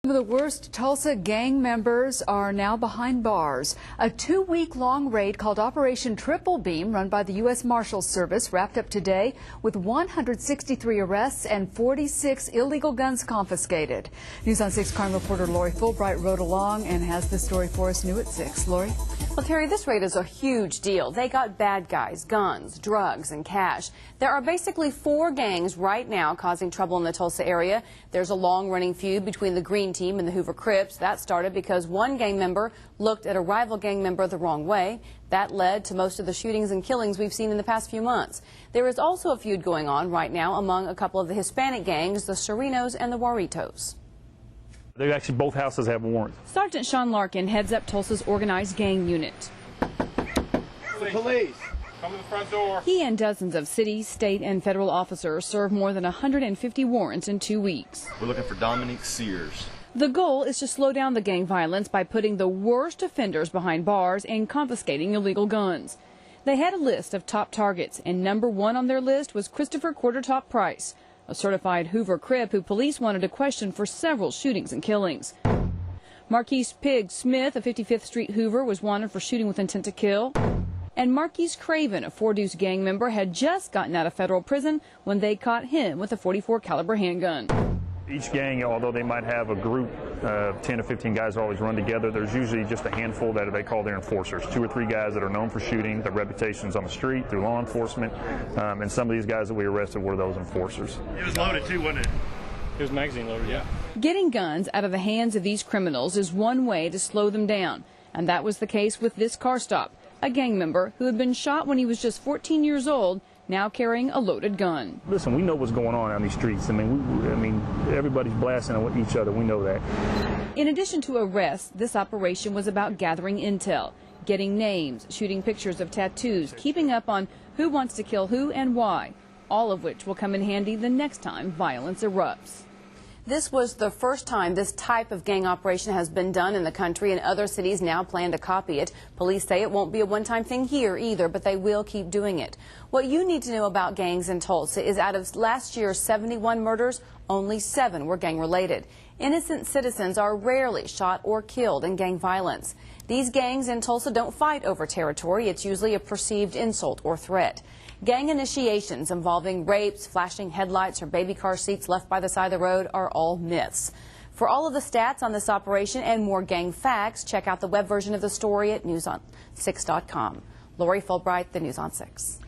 Some of the worst Tulsa gang members are now behind bars. A 2-week-long raid called Operation Triple Beam, run by the U.S. Marshals Service, wrapped up today with 163 arrests and 46 illegal guns confiscated. News on 6 crime reporter Lori Fulbright rode along and has the story for us new at 6. Lori? Well, Terry, this raid is a huge deal. They got bad guys, guns, drugs, and cash. There are basically 4 gangs right now causing trouble in the Tulsa area. There's a long-running feud between the Green Team and the Hoover Crips. That started because one gang member looked at a rival gang member the wrong way. That led to most of the shootings and killings we've seen in the past few months. There is also a feud going on right now among a couple of the Hispanic gangs, the Serenos and the Warritos. They actually, both houses have warrants. Sergeant Sean Larkin heads up Tulsa's organized gang unit. The police. Come to the front door. He and dozens of city, state, and federal officers serve more than 150 warrants in 2 weeks. We're looking for Dominique Sears. The goal is to slow down the gang violence by putting the worst offenders behind bars and confiscating illegal guns. They had a list of top targets, and number 1 on their list was Christopher Quartertop Price, a certified Hoover Crip who police wanted to question for several shootings and killings. Marquise Pig Smith, a 55th Street Hoover, was wanted for shooting with intent to kill. And Marquise Craven, a 4 Deuce gang member, had just gotten out of federal prison when they caught him with a .44 caliber handgun. Each gang, although they might have a group of 10 to 15 guys that always run together, there's usually just a handful that they call their enforcers. 2 or 3 guys that are known for shooting, their reputations on the street through law enforcement, and some of these guys that we arrested were those enforcers. It was loaded too, wasn't it? It was magazine loaded, yeah. Getting guns out of the hands of these criminals is one way to slow them down, and that was the case with this car stop. A gang member who had been shot when he was just 14 years old, now carrying a loaded gun. Listen, we know what's going on these streets. I mean, everybody's blasting at each other. We know that. In addition to arrests, this operation was about gathering intel, getting names, shooting pictures of tattoos, keeping up on who wants to kill who and why, all of which will come in handy the next time violence erupts. This was the first time this type of gang operation has been done in the country, and other cities now plan to copy it. Police say it won't be a one-time thing here either, but they will keep doing it. What you need to know about gangs in Tulsa is out of last year's 71 murders, only 7 were gang-related. Innocent citizens are rarely shot or killed in gang violence. These gangs in Tulsa don't fight over territory. It's usually a perceived insult or threat. Gang initiations involving rapes, flashing headlights, or baby car seats left by the side of the road are all myths. For all of the stats on this operation and more gang facts, check out the web version of the story at newson6.com. Lori Fulbright, the News on 6.